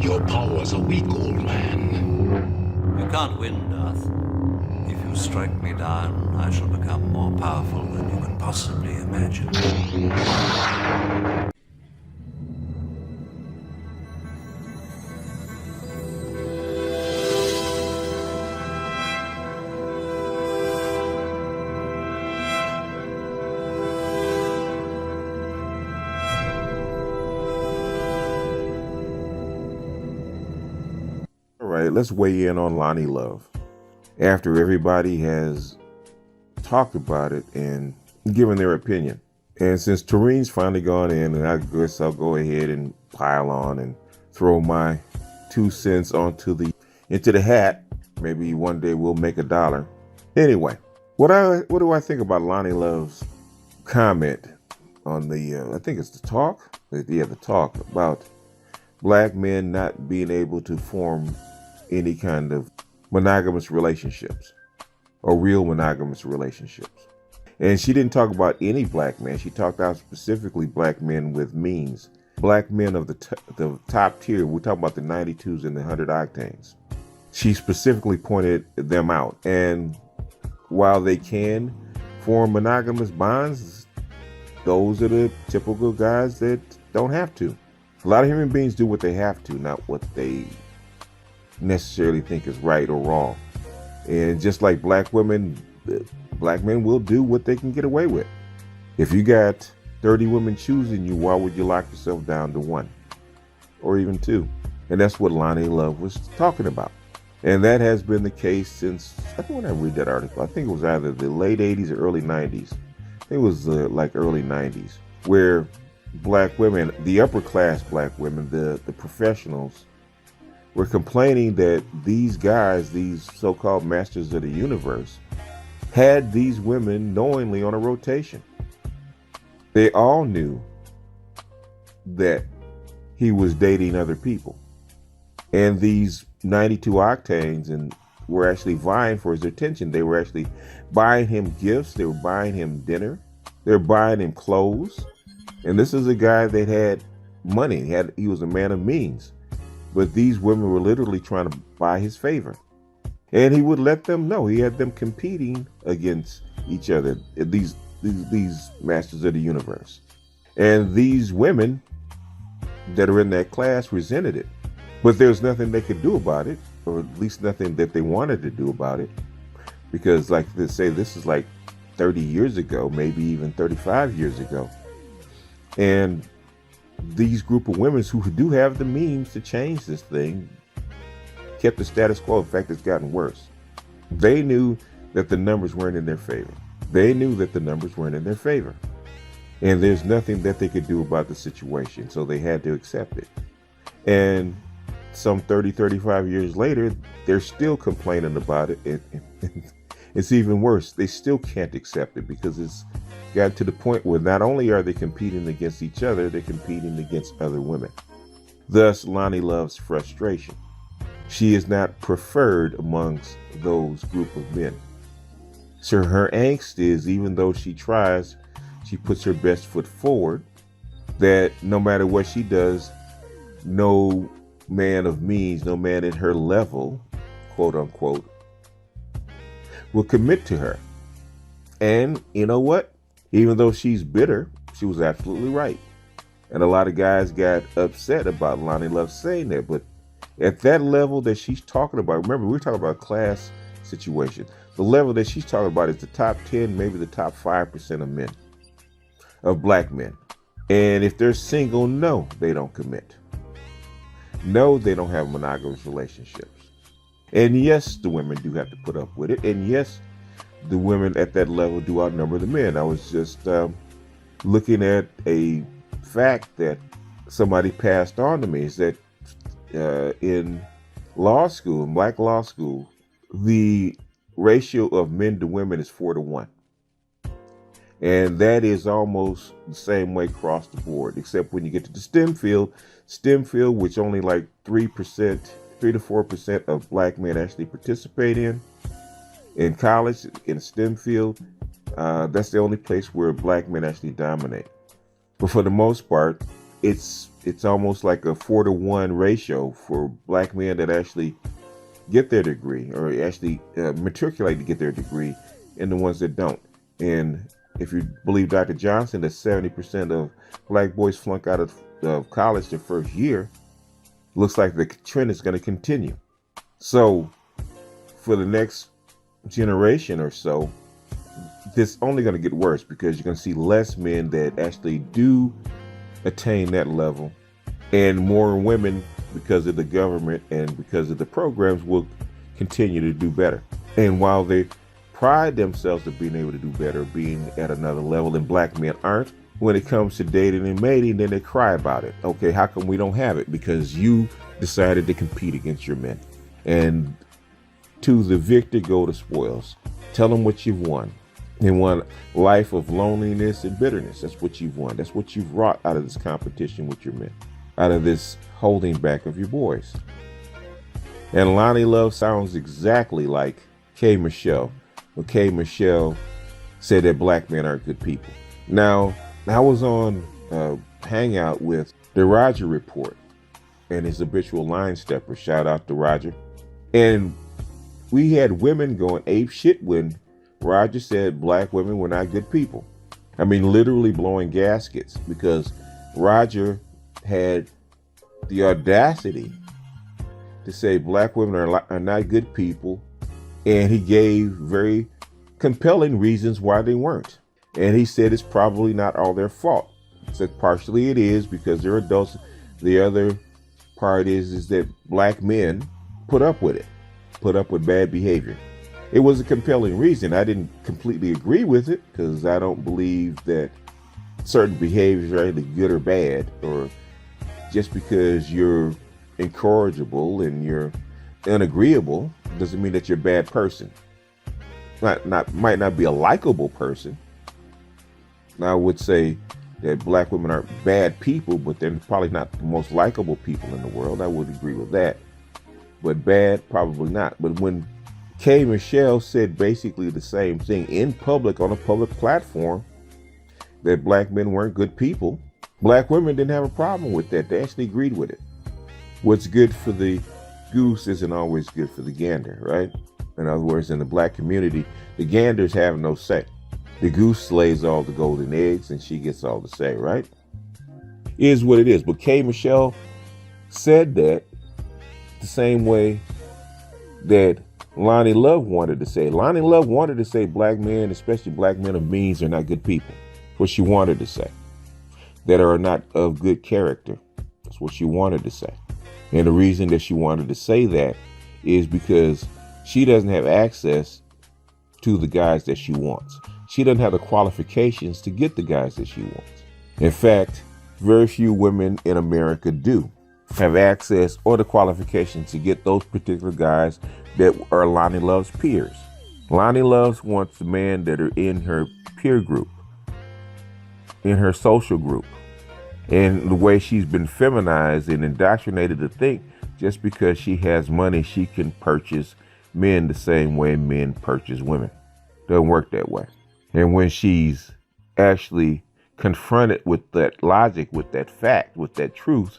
Your powers are weak, old man. You can't win, Darth. If you strike me down, I shall become more powerful than you can possibly imagine. All right, let's weigh in on Loni Love. After everybody has talked about it and given their opinion. And since Tareen's finally gone in, and I guess I'll go ahead and pile on and throw my 2 cents into the hat. Maybe one day we'll make $1. Anyway, what do I think about Loni Love's comment on the I think it's the talk? Yeah, the talk about black men not being able to form any kind of monogamous relationships or real monogamous relationships. And she didn't talk about any black men. She talked about specifically black men with means. Black men of the top tier. We're talking about the 92s and the 100 octanes. She specifically pointed them out. And while they can form monogamous bonds, those are the typical guys that don't have to. A lot of human beings do what they have to, not what they necessarily think is right or wrong. And just like black women, black men will do what they can get away with. If you got 30 women choosing you, why would you lock yourself down to one or even two? And that's what Loni Love was talking about. And that has been the case since, I think when I read that article, I think it was either the late 80s or early 90s. I think it was like early 90s, where black women, the upper class black women, the professionals, were complaining that these guys, these so-called masters of the universe, had these women knowingly on a rotation. They all knew that he was dating other people. And these 92 octanes and were actually vying for his attention. They were actually buying him gifts. They were buying him dinner. They were buying him clothes. And this is a guy that had money. He was a man of means. But these women were literally trying to buy his favor. And he would let them know. He had them competing against each other, these masters of the universe. And these women that are in that class resented it. But there's nothing they could do about it, or at least nothing that they wanted to do about it. Because like they say, this is like 30 years ago, maybe even 35 years ago. And these group of women who do have the means to change this thing kept the status quo. In fact, it's gotten worse. They knew that the numbers weren't in their favor. And there's nothing that they could do about the situation. So they had to accept it. And some 30, 35 years later, they're still complaining about it. It's even worse. They still can't accept it because it's got to the point where not only are they competing against each other, they're competing against other women. Thus, Loni Love's frustration. She is not preferred amongst those group of men. So her angst is, even though she tries, she puts her best foot forward, that no matter what she does, no man of means, no man at her level, quote unquote, will commit to her. And you know what? Even though she's bitter, she was absolutely right. And a lot of guys got upset about Loni Love saying that. But at that level that she's talking about, remember, we're talking about a class situation. The level that she's talking about is the top 10, maybe the top 5% of men, of black men. And if they're single, no, they don't commit. No, they don't have monogamous relationships. And yes, the women do have to put up with it. And yes, the women at that level do outnumber the men. I was just looking at a fact that somebody passed on to me, is that in law school, in black law school, the ratio of men to women is 4-1. And that is almost the same way across the board, except when you get to the STEM field, which only like 3 to 4% of black men actually participate in college, in STEM field. That's the only place where black men actually dominate. But for the most part, it's almost like a 4-to-1 ratio for black men that actually get their degree or actually matriculate to get their degree, and the ones that don't. And if you believe Dr. Johnson, that 70% of black boys flunk out of college their first year, looks like the trend is going to continue. So for the next generation or so, this only going to get worse, because you're going to see less men that actually do attain that level, and more women, because of the government and because of the programs, will continue to do better. And while they pride themselves of being able to do better, being at another level, and black men aren't, when it comes to dating and mating, then they cry about it. Okay, how come we don't have it? Because you decided to compete against your men. And to the victor go the spoils. Tell them what you've won. In one life of loneliness and bitterness. That's what you've won. That's what you've wrought out of this competition with your men, out of this holding back of your boys. And Loni Love sounds exactly like K. Michelle. When K. Michelle said that black men aren't good people. Now, I was on a hangout with the Roger Report and his habitual line stepper. Shout out to Roger. And we had women going ape shit when Roger said black women were not good people. I mean, literally blowing gaskets, because Roger had the audacity to say black women are not good people, and he gave very compelling reasons why they weren't. And he said it's probably not all their fault. He said partially it is because they're adults. The other part is that black men put up with it, put up with bad behavior. It was a compelling reason. I didn't completely agree with it, because I don't believe that certain behaviors are either good or bad, or just because you're incorrigible and you're unagreeable doesn't mean that you're a bad person. Might not be a likable person. Now, I would say that black women are bad people, but they're probably not the most likable people in the world. I would agree with that. But bad, probably not. But when K. Michelle said basically the same thing in public on a public platform, that black men weren't good people, black women didn't have a problem with that. They actually agreed with it. What's good for the goose isn't always good for the gander, right? In other words, in the black community, the ganders have no say. The goose lays all the golden eggs and she gets all the say, right? Is what it is. But K. Michelle said that the same way that Loni Love wanted to say. Loni Love wanted to say black men, especially black men of means, are not good people. That's what she wanted to say. That are not of good character. That's what she wanted to say. And the reason that she wanted to say that is because she doesn't have access to the guys that she wants. She doesn't have the qualifications to get the guys that she wants. In fact, very few women in America do have access or the qualifications to get those particular guys that are Loni Love's peers. Loni Love wants the men that are in her peer group, in her social group. And the way she's been feminized and indoctrinated to think just because she has money, she can purchase men the same way men purchase women. Doesn't work that way. And when she's actually confronted with that logic, with that fact, with that truth,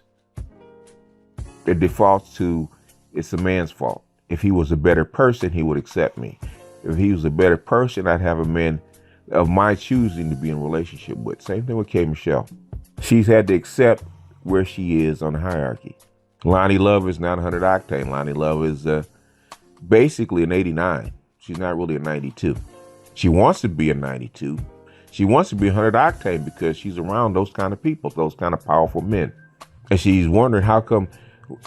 it defaults to it's a man's fault. If he was a better person, he would accept me. If he was a better person, I'd have a man of my choosing to be in a relationship with. Same thing with K. Michelle. She's had to accept where she is on the hierarchy. Loni Love is not 100 octane. Loni Love is basically an 89. She's not really a 92. She wants to be a 92. She wants to be 100 octane because she's around those kind of people, those kind of powerful men. And she's wondering how come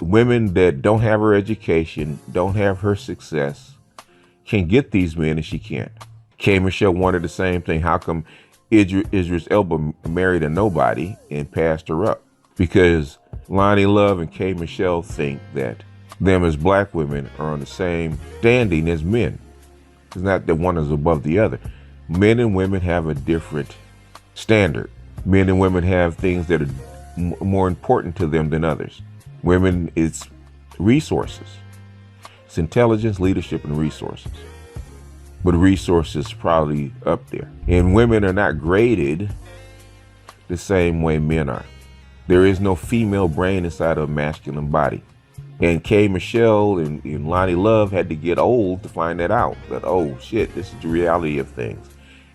women that don't have her education, don't have her success, can get these men and she can't. K. Michelle wanted the same thing. How come Idris Elba married a nobody and passed her up? Because Loni Love and K. Michelle think that them as black women are on the same standing as men. It's not that one is above the other. Men and women have a different standard. Men and women have things that are more important to them than others. Women, it's resources. It's intelligence, leadership, and resources. But resources probably up there. And women are not graded the same way men are. There is no female brain inside of a masculine body. And K. Michelle and Loni Love had to get old to find that out. That, oh shit, this is the reality of things.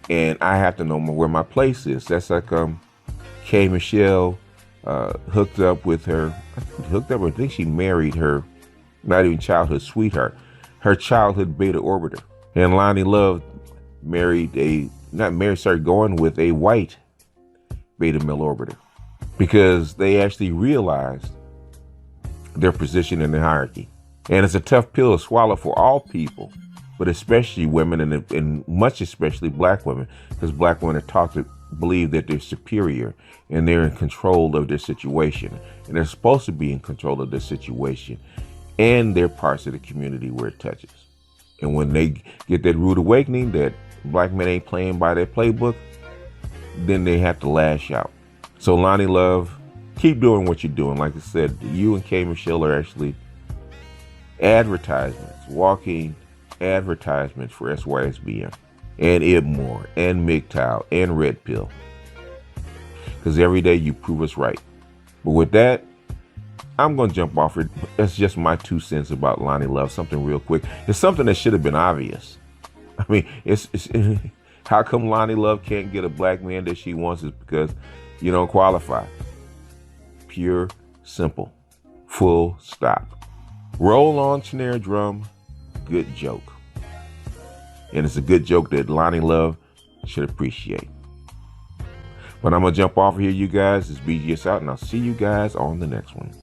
And I have to know where my place is. That's like K. Michelle hooked up with her. I think she married her, not even childhood sweetheart, her childhood beta orbiter. And Loni Love started going with a white beta male orbiter because they actually realized their position in the hierarchy. And it's a tough pill to swallow for all people, but especially women and much especially black women, because black women are taught to believe that they're superior and they're in control of their situation. And they're supposed to be in control of their situation and they're parts of the community where it touches. And when they get that rude awakening that black men ain't playing by their playbook, then they have to lash out. So Loni Love, keep doing what you're doing. Like I said, you and K. Michelle are actually advertisements, walking advertisements for SYSBM and Ibmore and MGTOW and Red Pill. Because every day you prove us right. But with that, I'm going to jump off it. That's just my 2 cents about Loni Love. Something real quick. It's something that should have been obvious. I mean, it's how come Loni Love can't get a black man that she wants is because you don't qualify. Pure, simple, full stop. Roll on snare drum, good joke. And it's a good joke that Loni Love should appreciate. But I'm going to jump off here, you guys. It's BGS out, and I'll see you guys on the next one.